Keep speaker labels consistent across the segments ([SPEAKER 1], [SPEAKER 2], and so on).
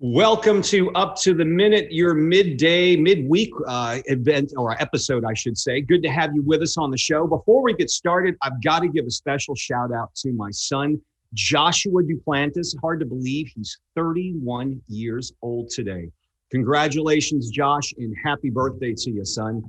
[SPEAKER 1] Welcome to Up to the Minute, your midweek event or episode, I should say. Good to have you with us on the show. Before we get started, I've got to give a special shout out to my son, Joshua Duplantis. Hard to believe he's 31 years old today. Congratulations, Josh, and happy birthday to you, son.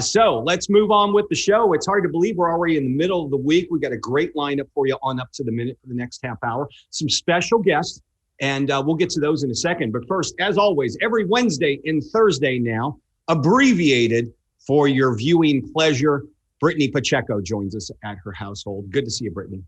[SPEAKER 1] So let's move on with the show. It's hard to believe we're already in the middle of the week. We got a great lineup for you on Up to the Minute for the next half hour. Some special guests. And we'll get to those in a second. But first, as always, every Wednesday and Thursday now, abbreviated for your viewing pleasure, Brittany Pacheco joins us at her household. Good to see you, Brittany.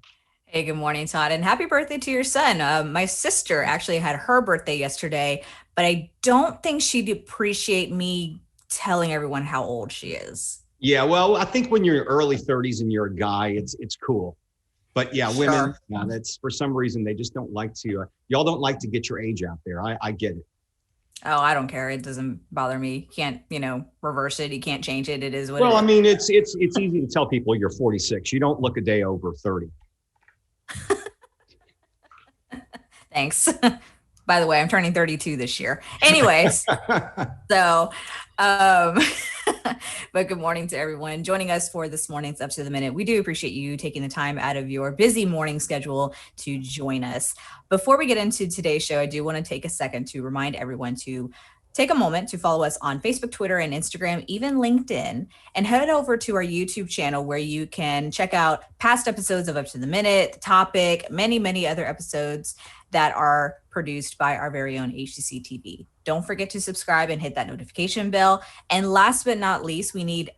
[SPEAKER 2] Hey, good morning, Todd, and happy birthday to your son. My sister actually had her birthday yesterday, but I don't think she'd appreciate me telling everyone how old she is.
[SPEAKER 1] Yeah, well, I think when you're early 30s and you're a guy, it's cool. But yeah, women, that's for some reason, they just don't like to, y'all don't like to get your age out there. I get it.
[SPEAKER 2] Oh, I don't care. It doesn't bother me. You can't, reverse it. You can't change it. It is what
[SPEAKER 1] it is. Well, I mean, it's easy to tell people you're 46. You don't look a day over 30.
[SPEAKER 2] Thanks. By the way, I'm turning 32 this year. Anyways, but good morning to everyone joining us for this morning's Up to the Minute. We do appreciate you taking the time out of your busy morning schedule to join us. Before we get into today's show, I do want to take a second to remind everyone to take a moment to follow us on Facebook, Twitter, and Instagram, even LinkedIn, and head over to our YouTube channel where you can check out past episodes of Up to the Minute, The Topic, many other episodes that are produced by our very own HCCTV. Don't forget to subscribe and hit that notification bell. And last but not least, we need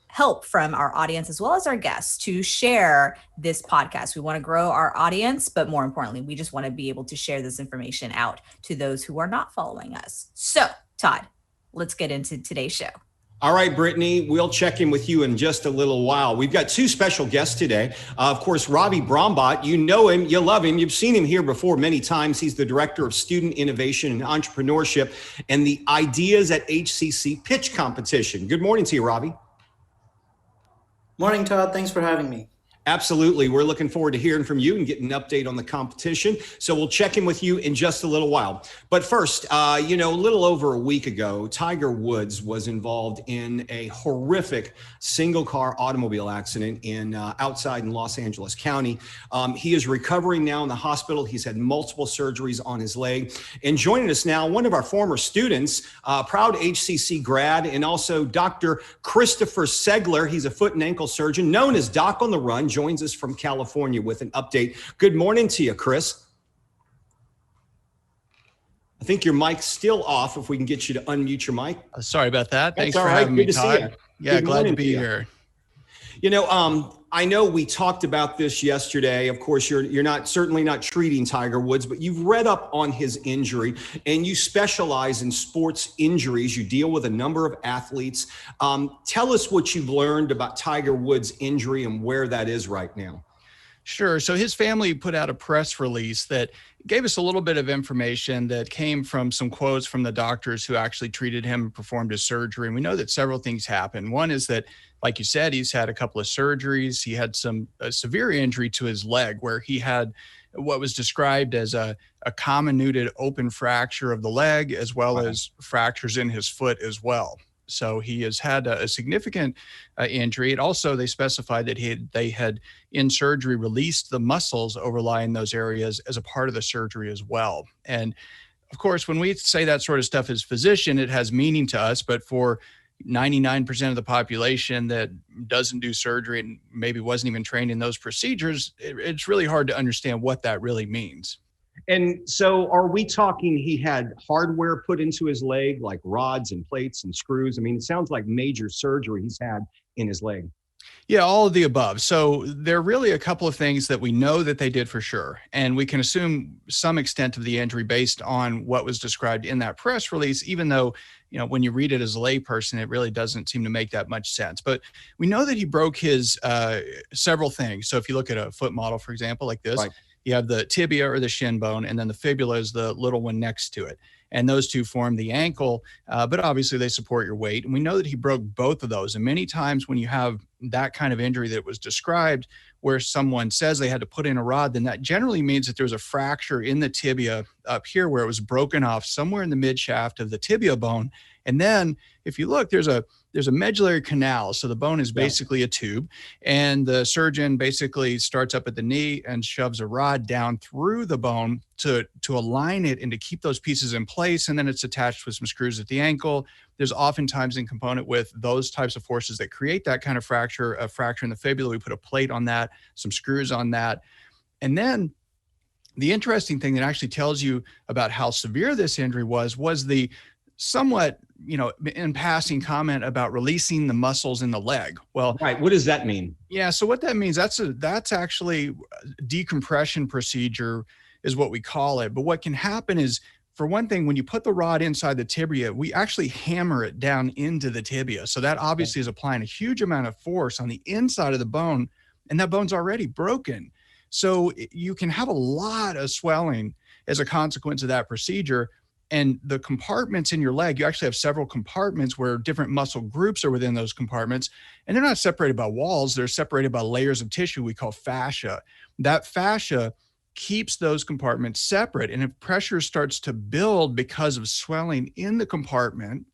[SPEAKER 2] help from our audience as well as our guests to share this podcast. We want to grow our audience, but more importantly, we just want to be able to share this information out to those who are not following us. So, Todd, let's get into today's show.
[SPEAKER 1] All right, Brittany, we'll check in with you in just a little while. We've got two special guests today. Of course, Robbie Brahmbhatt, you know him, you love him. You've seen him here before many times. He's the Director of Student Innovation and Entrepreneurship and the Ideas at HCC Pitch Competition. Good morning to you, Robbie.
[SPEAKER 3] Morning, Todd. Thanks for having me.
[SPEAKER 1] Absolutely. We're looking forward to hearing from you and getting an update on the competition. So we'll check in with you in just a little while. But first, a little over a week ago, Tiger Woods was involved in a horrific single car automobile accident outside in Los Angeles County. He is recovering now in the hospital. He's had multiple surgeries on his leg. And joining us now, one of our former students, proud HCC grad, and also Dr. Christopher Segler. He's a foot and ankle surgeon known as Doc on the Run. Joins us from California with an update. Good morning to you, Chris. I think your mic's still off. If we can get you to unmute your mic.
[SPEAKER 4] Sorry about that.
[SPEAKER 1] That's
[SPEAKER 4] Thanks for having me, Todd. Yeah,
[SPEAKER 1] Good
[SPEAKER 4] glad to be here.
[SPEAKER 1] I know we talked about this yesterday. Of course, you're certainly not treating Tiger Woods, but you've read up on his injury and you specialize in sports injuries. You deal with a number of athletes. Tell us what you've learned about Tiger Woods' injury and where that is right now.
[SPEAKER 4] Sure. So his family put out a press release that gave us a little bit of information that came from some quotes from the doctors who actually treated him and performed his surgery. And we know that several things happened. One is that, like you said, he's had a couple of surgeries. He had a severe injury to his leg where he had what was described as a comminuted open fracture of the leg, as well as fractures in his foot as well. So he has had a significant injury. It also, they specified that they had in surgery released the muscles overlying those areas as a part of the surgery as well. And of course, when we say that sort of stuff as physician, it has meaning to us, but for 99% of the population that doesn't do surgery and maybe wasn't even trained in those procedures, it's really hard to understand what that really means.
[SPEAKER 1] And so are we talking he had hardware put into his leg, like rods and plates and screws? I mean, it sounds like major surgery he's had in his leg.
[SPEAKER 4] Yeah, all of the above. So there are really a couple of things that we know that they did for sure. And we can assume some extent of the injury based on what was described in that press release, even though, when you read it as a layperson, it really doesn't seem to make that much sense. But we know that he broke his several things. So if you look at a foot model, for example, like this, You have the tibia or the shin bone, and then the fibula is the little one next to it. And those two form the ankle, but obviously they support your weight. And we know that he broke both of those. And many times when you have that kind of injury that was described, where someone says they had to put in a rod, then that generally means that there's a fracture in the tibia up here where it was broken off somewhere in the mid shaft of the tibia bone. And then if you look, there's a medullary canal. So the bone is basically a tube, and the surgeon basically starts up at the knee and shoves a rod down through the bone to align it and to keep those pieces in place. And then it's attached with some screws at the ankle. There's oftentimes in component with those types of forces that create that kind of fracture, a fracture in the fibula. We put a plate on that, some screws on that. And then the interesting thing that actually tells you about how severe this injury was the somewhat, in passing comment about releasing the muscles in the leg. Well,
[SPEAKER 1] right. What does that mean?
[SPEAKER 4] Yeah. So what that means, that's actually decompression procedure is what we call it. But what can happen is, for one thing, when you put the rod inside the tibia, we actually hammer it down into the tibia. So that obviously is applying a huge amount of force on the inside of the bone, and that bone's already broken. So you can have a lot of swelling as a consequence of that procedure. And the compartments in your leg, you actually have several compartments where different muscle groups are within those compartments. And they're not separated by walls. They're separated by layers of tissue we call fascia. That fascia keeps those compartments separate. And if pressure starts to build because of swelling in the compartment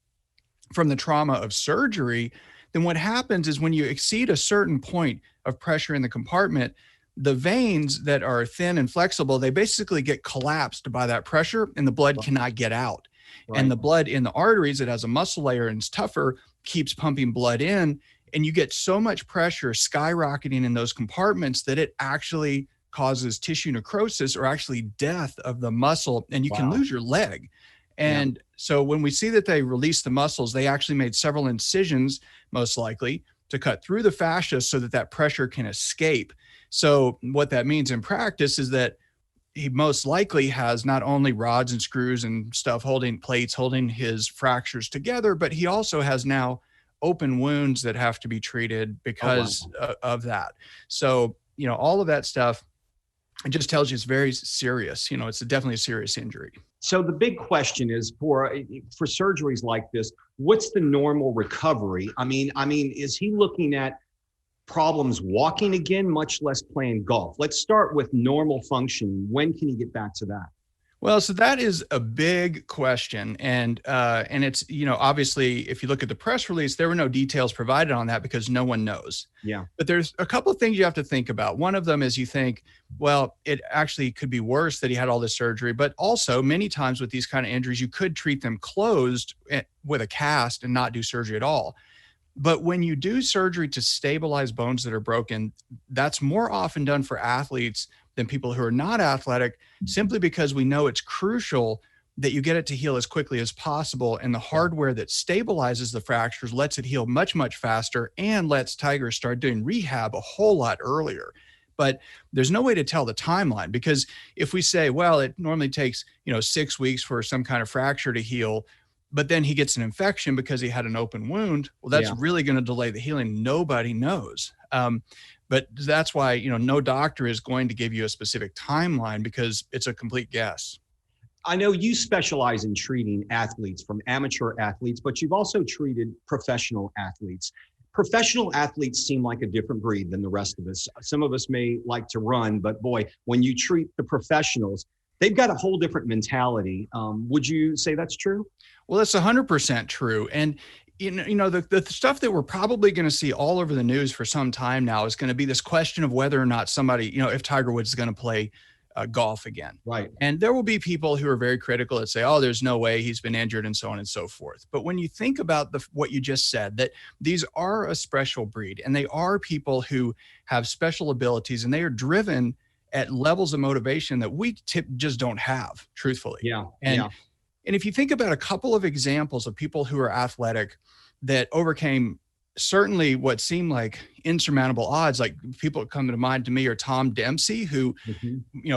[SPEAKER 4] from the trauma of surgery, then what happens is when you exceed a certain point of pressure in the compartment, the veins that are thin and flexible, they basically get collapsed by that pressure, and the blood cannot get out. Right. And the blood in the arteries, it has a muscle layer and it's tougher, keeps pumping blood in, and you get so much pressure skyrocketing in those compartments that it actually causes tissue necrosis, or actually death of the muscle, and you can lose your leg. And so when we see that they release the muscles, they actually made several incisions, most likely, to cut through the fascia so that that pressure can escape. So what that means in practice is that he most likely has not only rods and screws and stuff holding plates, holding his fractures together, but he also has now open wounds that have to be treated because of that. So, all of that stuff, it just tells you it's very serious. It's definitely a serious injury.
[SPEAKER 1] So the big question is for surgeries like this, what's the normal recovery? I mean, is he looking at problems walking again, much less playing golf? Let's start with normal function. When can he get back to that?
[SPEAKER 4] Well, so that is a big question. And it's, obviously, if you look at the press release, there were no details provided on that because no one knows.
[SPEAKER 1] Yeah.
[SPEAKER 4] But there's a couple of things you have to think about. One of them is you think, well, it actually could be worse that he had all this surgery, but also many times with these kind of injuries, you could treat them closed with a cast and not do surgery at all. But when you do surgery to stabilize bones that are broken, that's more often done for athletes than people who are not athletic, simply because we know it's crucial that you get it to heal as quickly as possible. And the hardware that stabilizes the fractures lets it heal much, much faster and lets Tiger start doing rehab a whole lot earlier. But there's no way to tell the timeline, because if we say, well, it normally takes, 6 weeks for some kind of fracture to heal, but then he gets an infection because he had an open wound, well, that's really going to delay the healing. Nobody knows. But that's why, no doctor is going to give you a specific timeline because it's a complete guess.
[SPEAKER 1] I know you specialize in treating athletes, from amateur athletes, but you've also treated professional athletes. Professional athletes seem like a different breed than the rest of us. Some of us may like to run, but boy, when you treat the professionals, they've got a whole different mentality. Would you say that's true?
[SPEAKER 4] Well, that's 100% true. And the stuff that we're probably going to see all over the news for some time now is going to be this question of whether or not somebody, if Tiger Woods is going to play golf again.
[SPEAKER 1] Right.
[SPEAKER 4] And there will be people who are very critical that say, oh, there's no way, he's been injured, and so on and so forth. But when you think about what you just said, that these are a special breed, and they are people who have special abilities, and they are driven at levels of motivation that we just don't have, truthfully.
[SPEAKER 1] Yeah.
[SPEAKER 4] And if you think about a couple of examples of people who are athletic that overcame certainly what seemed like insurmountable odds, like people that come to mind to me are Tom Dempsey, who,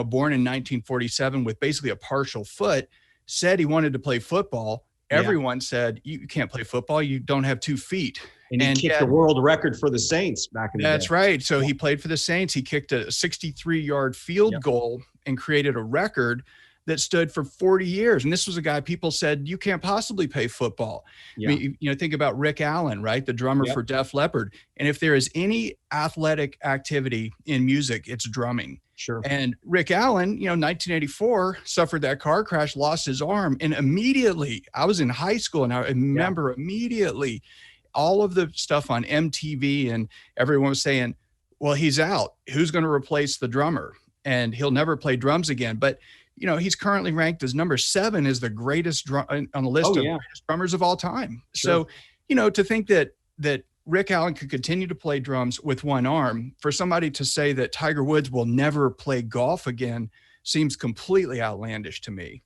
[SPEAKER 4] born in 1947 with basically a partial foot, said he wanted to play football everyone said, you can't play football. You don't have 2 feet.
[SPEAKER 1] And he kicked the world record for the Saints back in the day.
[SPEAKER 4] That's right. So he played for the Saints. He kicked a 63-yard field goal and created a record that stood for 40 years. And this was a guy people said, you can't possibly play football. I mean, think about Rick Allen, right? The drummer for Def Leppard. And if there is any athletic activity in music, it's drumming.
[SPEAKER 1] Sure.
[SPEAKER 4] And Rick Allen, 1984, suffered that car crash, lost his arm. And immediately, I was in high school, and I remember immediately all of the stuff on MTV, and everyone was saying, well, he's out. Who's going to replace the drummer? And he'll never play drums again. But he's currently ranked as number 7 as the greatest on the list of greatest drummers of all time. Sure. So, to think that Rick Allen could continue to play drums with one arm, for somebody to say that Tiger Woods will never play golf again seems completely outlandish to me.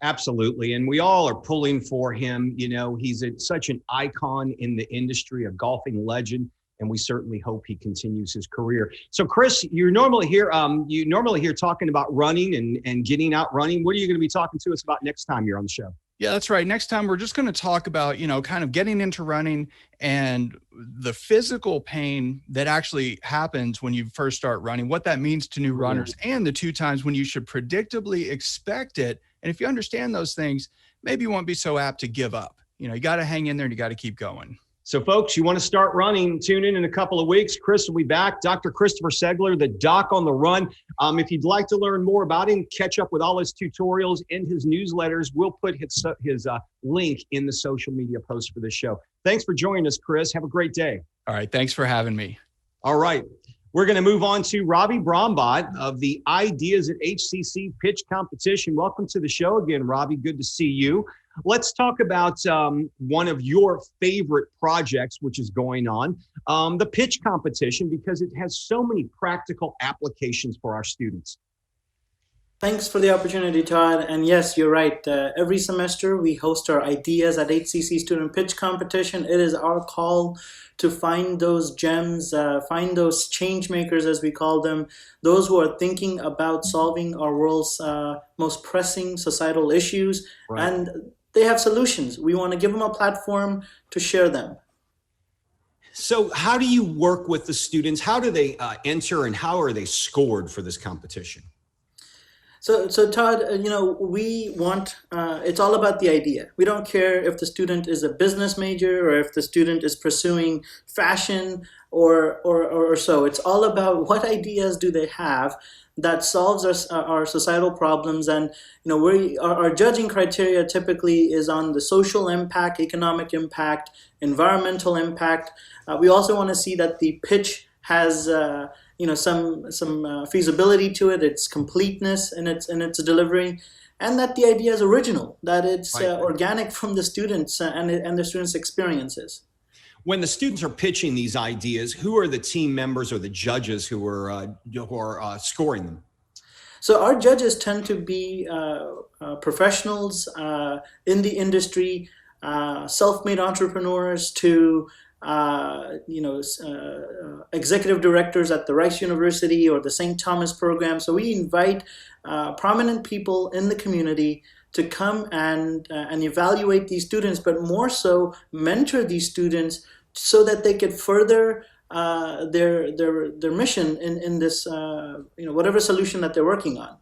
[SPEAKER 1] Absolutely. And we all are pulling for him. He's such an icon in the industry, a golfing legend. And we certainly hope he continues his career. So, Chris, you're normally here. Talking about running and getting out running. What are you going to be talking to us about next time you're on the show?
[SPEAKER 4] Yeah, that's right. Next time, we're just going to talk about, kind of getting into running and the physical pain that actually happens when you first start running, what that means to new runners, and the 2 times when you should predictably expect it. And if you understand those things, maybe you won't be so apt to give up. You got to hang in there and you got to keep going.
[SPEAKER 1] So, folks, you want to start running, tune in a couple of weeks. Chris will be back. Dr. Christopher Segler, the doc on the run. If you'd like to learn more about him, catch up with all his tutorials and his newsletters, we'll put his link in the social media post for this show. Thanks for joining us, Chris. Have a great day.
[SPEAKER 4] All right. Thanks for having me.
[SPEAKER 1] All right. We're going to move on to Robbie Brahmbhatt of the Ideas at HCC Pitch Competition. Welcome to the show again, Robbie. Good to see you. Let's talk about one of your favorite projects, which is going on, the pitch competition, because it has so many practical applications for our students.
[SPEAKER 3] Thanks for the opportunity, Todd. And yes, you're right. Every semester we host our Ideas at HCC Student Pitch Competition. It is our call to find those gems, find those change makers, as we call them, those who are thinking about solving our world's most pressing societal issues. Right. And they have solutions. We want to give them a platform to share them.
[SPEAKER 1] So how do you work with the students? How do they enter, and how are they scored for this competition?
[SPEAKER 3] So Todd, we want, it's all about the idea. We don't care if the student is a business major or if the student is pursuing fashion or so. It's all about what ideas do they have that solves our societal problems. And, our judging criteria typically is on the social impact, economic impact, environmental impact. We also want to see that the pitch has some feasibility to it, its completeness in its delivery, and that the idea is original, that it's organic from the students and the students' experiences.
[SPEAKER 1] When the students are pitching these ideas, who are the team members or the judges who are scoring them?
[SPEAKER 3] So our judges tend to be professionals in the industry, self-made entrepreneurs to executive directors at the Rice University or the St. Thomas program. So we invite prominent people in the community to come and evaluate these students, but more so mentor these students so that they could further their mission in this whatever solution that they're working on.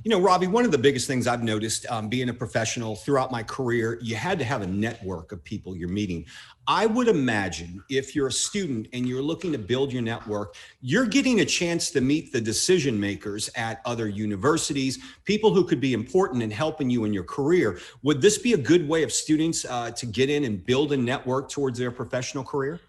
[SPEAKER 1] Robbie, one of the biggest things I've noticed being a professional throughout my career, you had to have a network of people you're meeting. I would imagine if you're a student and you're looking to build your network, you're getting a chance to meet the decision makers at other universities, people who could be important in helping you in your career. Would this be a good way of students to get in and build a network towards their professional career?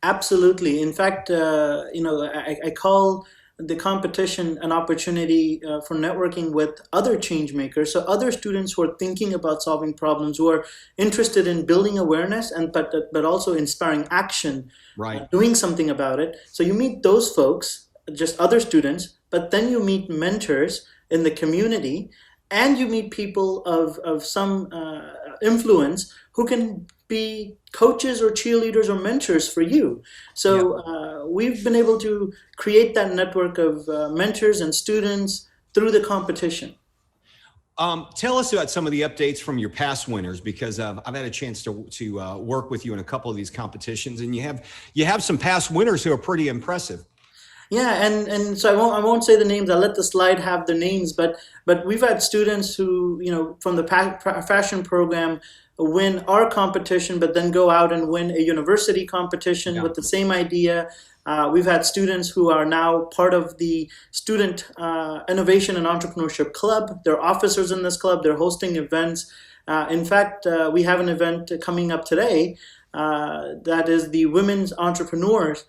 [SPEAKER 3] Absolutely. In fact, I call the competition an opportunity for networking with other change makers. So other students who are thinking about solving problems, who are interested in building awareness but also inspiring action, doing something about it. So you meet those folks, just other students, but then you meet mentors in the community, and you meet people of some influence who can be coaches or cheerleaders or mentors for you. So we've been able to create that network of mentors and students through the competition.
[SPEAKER 1] Tell us about some of the updates from your past winners, because I've had a chance to work with you in a couple of these competitions, and you have some past winners who are pretty impressive.
[SPEAKER 3] Yeah, and so I won't say the names. I'll let the slide have the names, but we've had students who, from the fashion program win our competition, but then go out and win a university competition with the same idea. We've had students who are now part of the Student Innovation and Entrepreneurship Club. They're officers in this club. They're hosting events. In fact, we have an event coming up today that is the Women's Entrepreneurs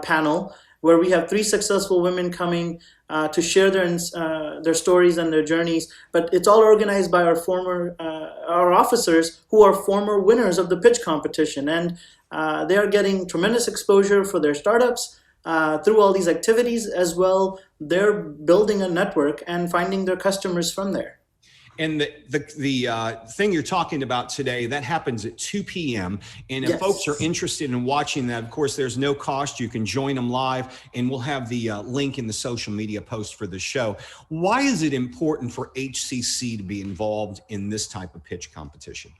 [SPEAKER 3] panel, where we have 3 successful women coming to share their stories and their journeys. But it's all organized by our officers who are former winners of the pitch competition. And they are getting tremendous exposure for their startups through all these activities as well. They're building a network and finding their customers from there.
[SPEAKER 1] And the thing you're talking about today, that happens at 2 p.m. And if folks are interested in watching that, of course, there's no cost. You can join them live, and we'll have the link in the social media post for the show. Why is it important for HCC to be involved in this type of pitch competition?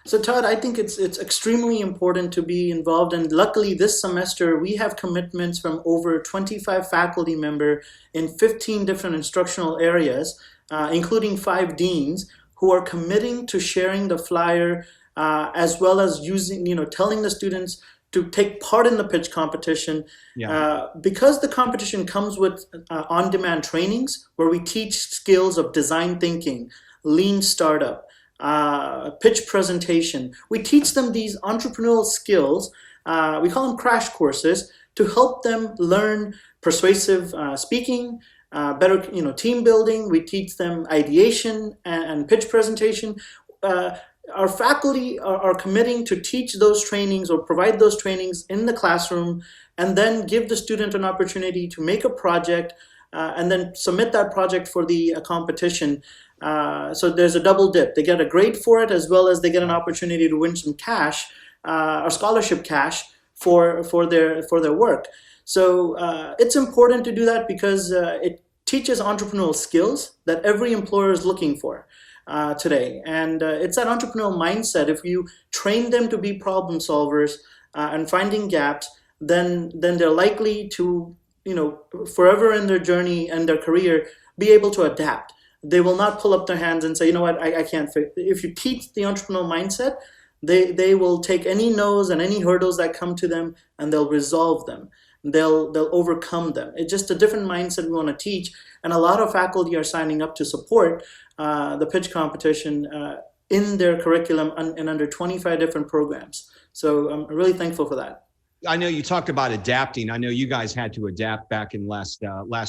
[SPEAKER 3] So Todd, I think it's extremely important to be involved, and luckily this semester we have commitments from over 25 faculty members in 15 different instructional areas, including 5 deans, who are committing to sharing the flyer as well as telling the students to take part in the pitch competition. Because the competition comes with on-demand trainings where we teach skills of design thinking, lean startup, pitch presentation. We teach them these entrepreneurial skills. We call them crash courses to help them learn persuasive speaking, better team building. We teach them ideation and pitch presentation. Our faculty are committing to teach those trainings or provide those trainings in the classroom, and then give the student an opportunity to make a project and then submit that project for the competition. So there's a double dip. They get a grade for it, as well as they get an opportunity to win some cash, or scholarship cash for their work. So it's important to do that because it teaches entrepreneurial skills that every employer is looking for today. And it's that entrepreneurial mindset. If you train them to be problem solvers and finding gaps, then they're likely to, forever in their journey and their career, be able to adapt. They will not pull up their hands and say, you know what, I can't fit. If you teach the entrepreneurial mindset, they will take any no's and any hurdles that come to them, and they'll resolve them. They'll overcome them. It's just a different mindset we want to teach. And a lot of faculty are signing up to support the pitch competition in their curriculum in under 25 different programs. So I'm really thankful for that.
[SPEAKER 1] I know you talked about adapting. I know you guys had to adapt back in last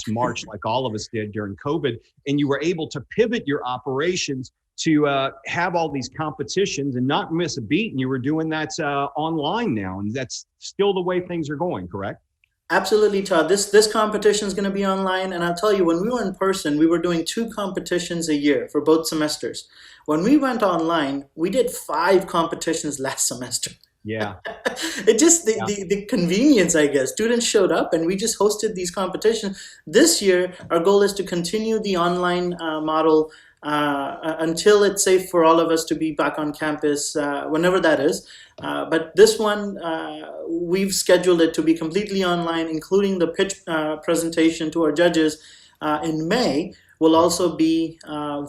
[SPEAKER 1] March, like all of us did during COVID, and you were able to pivot your operations to have all these competitions and not miss a beat. And you were doing that online now, and that's still the way things are going, correct?
[SPEAKER 3] Absolutely, Todd. This competition is going to be online, and I'll tell you, when we were in person, we were doing 2 competitions a year for both semesters. When we went online, we did 5 competitions last semester.
[SPEAKER 1] Yeah.
[SPEAKER 3] It just, the convenience, I guess. Students showed up and we just hosted these competitions. This year, our goal is to continue the online model until it's safe for all of us to be back on campus, whenever that is. But this one, we've scheduled it to be completely online, including the pitch presentation to our judges in May will also be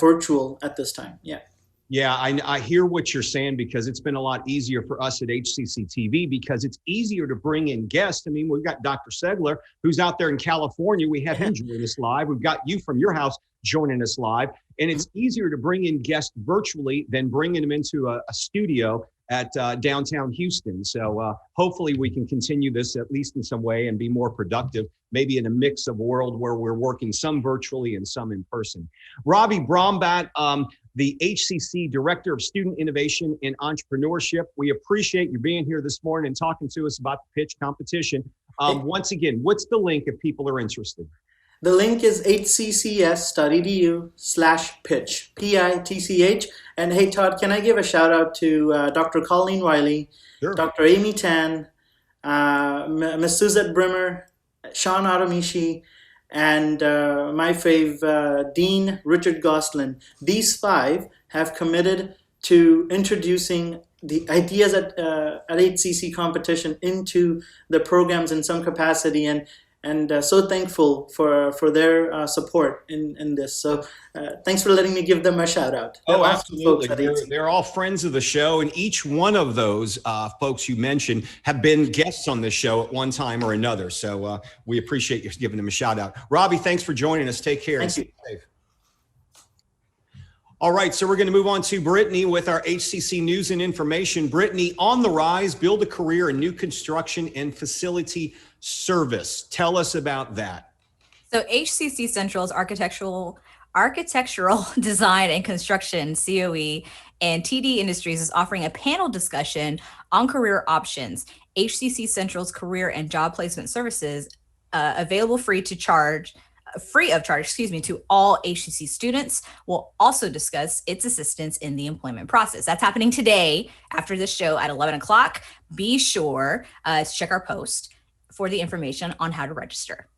[SPEAKER 3] virtual at this time. Yeah.
[SPEAKER 1] Yeah, I hear what you're saying, because it's been a lot easier for us at HCCTV because it's easier to bring in guests. I mean, we've got Dr. Segler, who's out there in California. We have him join us live. We've got you from your house joining us live. And it's easier to bring in guests virtually than bringing them into a studio at downtown Houston. So hopefully we can continue this at least in some way and be more productive, maybe in a mix of world where we're working some virtually and some in person. Robbie Brahmbhatt, the HCC Director of Student Innovation and Entrepreneurship. We appreciate you being here this morning and talking to us about the pitch competition. Once again, what's the link if people are interested?
[SPEAKER 3] The link is hccs.edu/pitch, PITCH. And hey, Todd, can I give a shout out to Dr. Colleen Wiley,
[SPEAKER 1] Sure.
[SPEAKER 3] Dr. Amy Tan, Ms. Suzette Brimmer, Sean Adamishi, and my fave, Dean Richard Goslin. These five have committed to introducing the ideas at HCC competition into the programs in some capacity, and so thankful for their support in this. So thanks for letting me give them a shout out.
[SPEAKER 1] Oh, absolutely. They're all friends of the show. And each one of those folks you mentioned have been guests on this show at one time or another. So we appreciate you giving them a shout out. Robbie, thanks for joining us. Take care.
[SPEAKER 3] Thank you.
[SPEAKER 1] Safe. All right, so we're going to move on to Brittany with our HCC news and information. Brittany, on the rise, build a career in new construction and facility service. Tell us about that.
[SPEAKER 2] So HCC Central's architectural design and construction, COE, and TD Industries is offering a panel discussion on career options. HCC Central's career and job placement services available free of charge, to all HCC students. Will also discuss its assistance in the employment process. That's happening today after this show at 11 o'clock. Be sure to check our post for the information on how to register.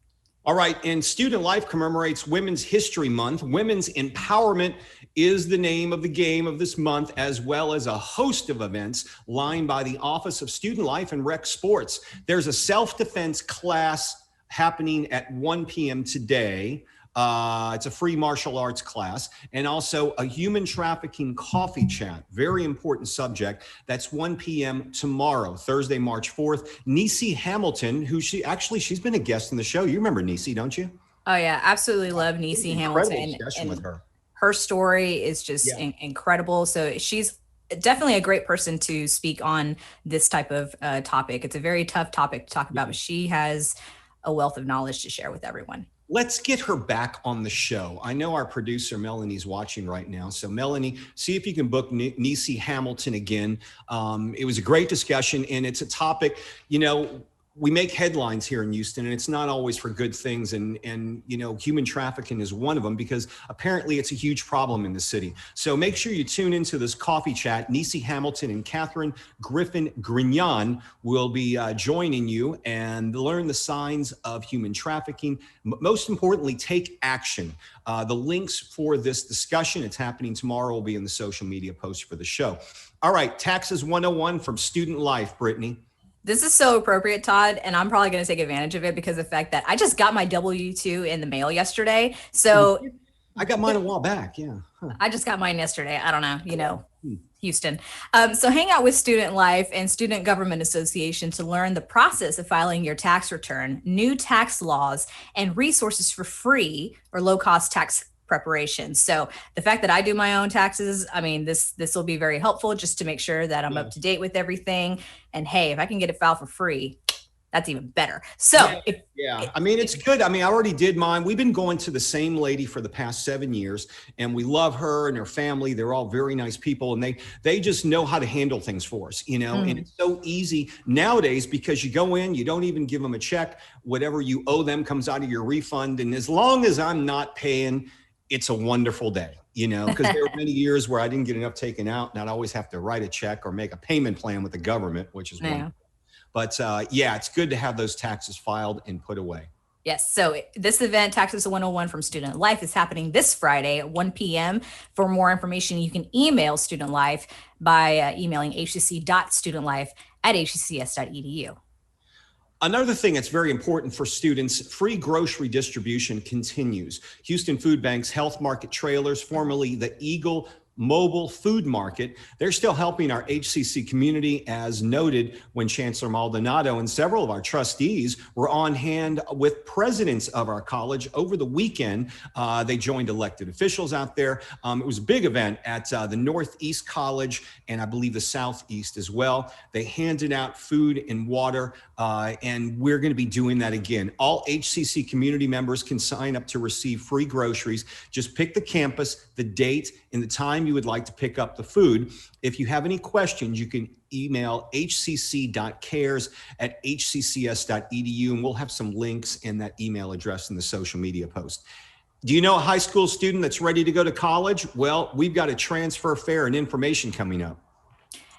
[SPEAKER 1] All right, and Student Life commemorates Women's History Month. Women's Empowerment is the name of the game of this month, as well as a host of events lined by the Office of Student Life and Rec Sports. There's a self-defense class happening at 1 p.m. today. It's a free martial arts class, and also a human trafficking coffee chat. Very important subject. That's 1 p.m. tomorrow, Thursday, March 4th. Niecy Hamilton, she's been a guest in the show. You remember Niecy, don't you?
[SPEAKER 2] Oh yeah, absolutely love Niecy Hamilton.
[SPEAKER 1] Discussion with her.
[SPEAKER 2] Her story is just incredible. So she's definitely a great person to speak on this type of topic. It's a very tough topic to talk about, but she has a wealth of knowledge to share with everyone.
[SPEAKER 1] Let's get her back on the show. I know our producer, Melanie's watching right now. So Melanie, see if you can book Niecy Hamilton again. It was a great discussion, and it's a topic, we make headlines here in Houston, and it's not always for good things. And human trafficking is one of them, because apparently it's a huge problem in the city. So make sure you tune into this coffee chat. Niecy Hamilton and Catherine Griffin Grignon will be joining you and learn the signs of human trafficking. Most importantly, take action. The links for this discussion, it's happening tomorrow, will be in the social media post for the show. All right, Taxes 101 from Student Life, Brittany.
[SPEAKER 2] This is so appropriate, Todd, and I'm probably going to take advantage of it because of the fact that I just got my W-2 in the mail yesterday. So
[SPEAKER 1] I got mine a while back. Yeah. Huh.
[SPEAKER 2] I just got mine yesterday. I don't know, Houston. So hang out with Student Life and Student Government Association to learn the process of filing your tax return, new tax laws, and resources for free or low-cost tax preparation. So the fact that I do my own taxes, this will be very helpful just to make sure that I'm up to date with everything. And hey, if I can get it filed for free, that's even better. So
[SPEAKER 1] it's good. I already did mine. We've been going to the same lady for the past 7 years, and we love her and her family. They're all very nice people, and they just know how to handle things for us, and it's so easy nowadays because you go in, you don't even give them a check. Whatever you owe them comes out of your refund. And as long as I'm not paying, it's a wonderful day, because there were many years where I didn't get enough taken out, and I'd always have to write a check or make a payment plan with the government, which is wonderful. But it's good to have those taxes filed and put away.
[SPEAKER 2] Yes. So this event, Taxes 101 from Student Life, is happening this Friday at 1 p.m. For more information, you can email Student Life by emailing hcc.studentlife@hccs.edu.
[SPEAKER 1] Another thing that's very important for students, free grocery distribution continues. Houston Food Bank's Health Market Trailers, formerly the Eagle Mobile Food Market, they're still helping our HCC community, as noted when Chancellor Maldonado and several of our trustees were on hand with presidents of our college over the weekend. They joined elected officials out there. It was a big event at the Northeast College and I believe the Southeast as well. They handed out food and water, and we're going to be doing that again. All HCC community members can sign up to receive free groceries. Just pick the campus, the date, and the time you would like to pick up the food. If you have any questions, you can email hcc.cares@hccs.edu, and we'll have some links in that email address in the social media post. Do you know a high school student that's ready to go to college? Well, we've got a transfer fair and information coming up.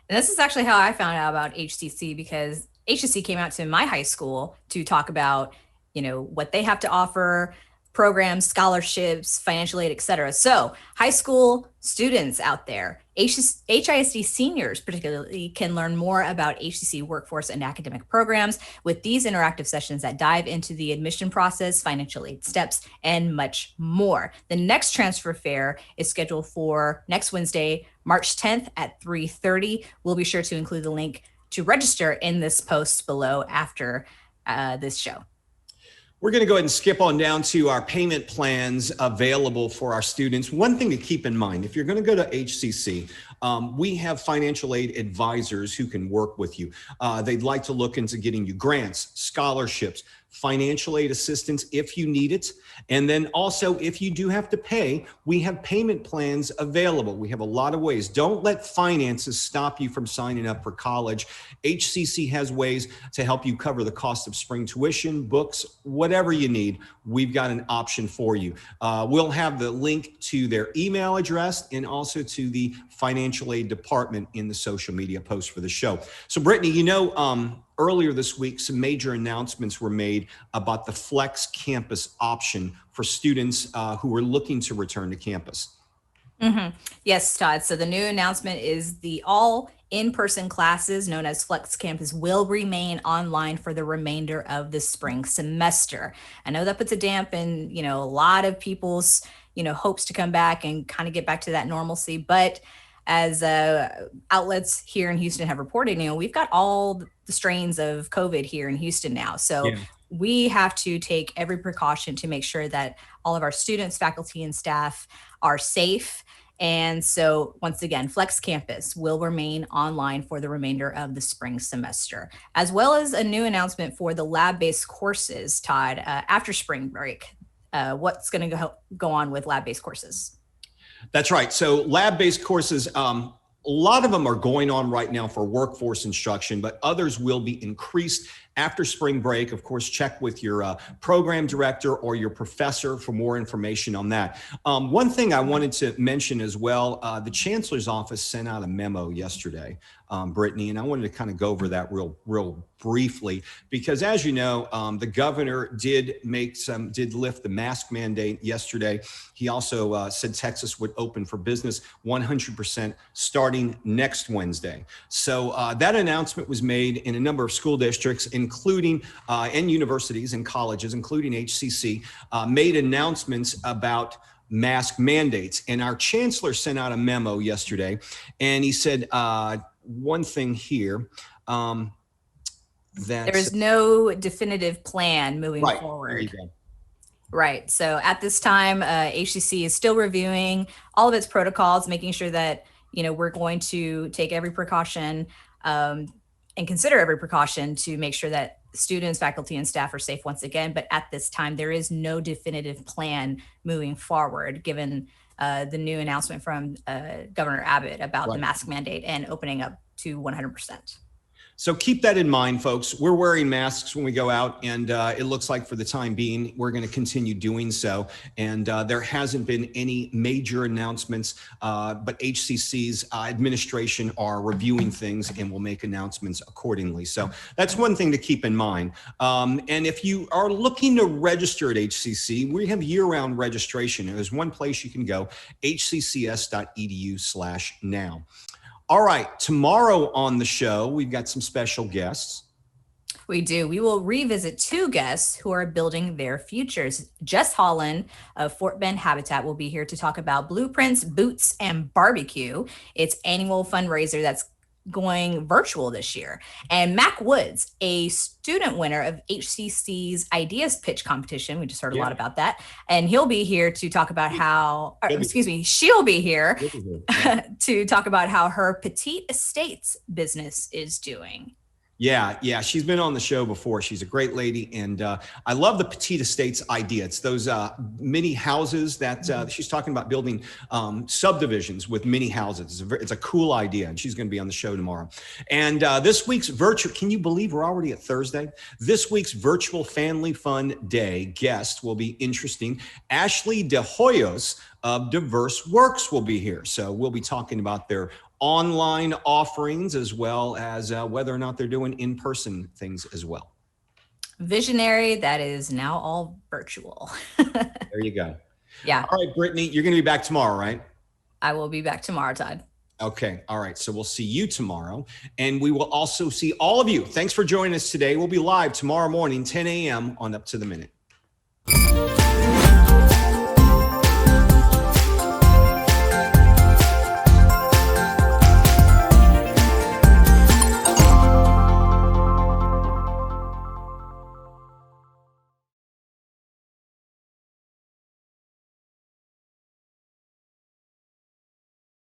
[SPEAKER 2] And this is actually how I found out about HCC, because HCC came out to my high school to talk about what they have to offer, programs, scholarships, financial aid, et cetera. So high school students out there, HISD seniors particularly, can learn more about HCC workforce and academic programs with these interactive sessions that dive into the admission process, financial aid steps, and much more. The next transfer fair is scheduled for next Wednesday, March 10th at 3:30. We'll be sure to include the link to register in this post below after this show.
[SPEAKER 1] We're going to go ahead and skip on down to our payment plans available for our students. One thing to keep in mind, if you're going to go to HCC, we have financial aid advisors who can work with you. They'd like to look into getting you grants, scholarships, financial aid assistance if you need it. And then also, if you do have to pay, we have payment plans available. We have a lot of ways. Don't let finances stop you from signing up for college. HCC has ways to help you cover the cost of spring tuition, books, whatever you need. We've got an option for you. We'll have the link to their email address and also to the financial aid department in the social media post for the show. So Brittany, earlier this week, some major announcements were made about the Flex Campus option for students who are looking to return to campus.
[SPEAKER 2] Mm-hmm. Yes, Todd. So the new announcement is the all in-person classes known as Flex Campus will remain online for the remainder of the spring semester. I know that puts a damp in, a lot of people's, hopes to come back and kind of get back to that normalcy. But as outlets here in Houston have reported, we've got all the strains of COVID here in Houston now. So we have to take every precaution to make sure that all of our students, faculty, and staff are safe. And so once again, Flex Campus will remain online for the remainder of the spring semester, as well as a new announcement for the lab-based courses, Todd, after spring break. What's going to go on with lab-based courses?
[SPEAKER 1] That's right. So lab-based courses, a lot of them are going on right now for workforce instruction, but others will be increased after spring break. Of course, check with your program director or your professor for more information on that. One thing I wanted to mention as well, the Chancellor's office sent out a memo yesterday, Brittany, and I wanted to kind of go over that real briefly, because as you know, the governor did lift the mask mandate yesterday. He also said Texas would open for business 100% starting next Wednesday. So that announcement was made in a number of school districts, including and universities and colleges, including HCC, made announcements about mask mandates. And our chancellor sent out a memo yesterday, and he said one thing here, that
[SPEAKER 2] there is no definitive plan moving forward.
[SPEAKER 1] There you go.
[SPEAKER 2] Right. So at this time, HCC is still reviewing all of its protocols, making sure that, we're going to take every precaution and consider every precaution to make sure that students, faculty, and staff are safe once again. But at this time, there is no definitive plan moving forward, given the new announcement from Governor Abbott about the mask mandate and opening up to 100%.
[SPEAKER 1] So keep that in mind, folks. We're wearing masks when we go out, and it looks like for the time being, we're going to continue doing so. And there hasn't been any major announcements, but HCC's administration are reviewing things and will make announcements accordingly. So that's one thing to keep in mind. And if you are looking to register at HCC, we have year-round registration. There's one place you can go, hccs.edu/now. All right, tomorrow on the show, we've got some special guests.
[SPEAKER 2] We do. We will revisit two guests who are building their futures. Jess Holland of Fort Bend Habitat will be here to talk about Blueprints, Boots, and Barbecue, its annual fundraiser that's going virtual this year. And Mac Woods, a student winner of HCC's Ideas Pitch competition. We just heard a lot about that. And he'll be here to talk about she'll be here to talk about how her Petite Estates business is doing.
[SPEAKER 1] Yeah, she's been on the show before. She's a great lady, and I love the Petite Estates idea. It's those mini houses that she's talking about building subdivisions with mini houses. It's a cool idea, and she's going to be on the show tomorrow. And this week's virtual, can you believe we're already at Thursday? This week's virtual Family Fun Day guest will be interesting. Ashley De Hoyos of Diverse Works will be here. So we'll be talking about their online offerings as well as whether or not they're doing in-person things as well.
[SPEAKER 2] visionary that is now all virtual.
[SPEAKER 1] There you go.
[SPEAKER 2] Yeah.
[SPEAKER 1] All right, Brittany, you're going to be back tomorrow, right?
[SPEAKER 2] I will be back tomorrow, Todd.
[SPEAKER 1] Okay. All right. So we'll see you tomorrow. And we will also see all of you. Thanks for joining us today. We'll be live tomorrow morning, 10 a.m. on Up to the Minute.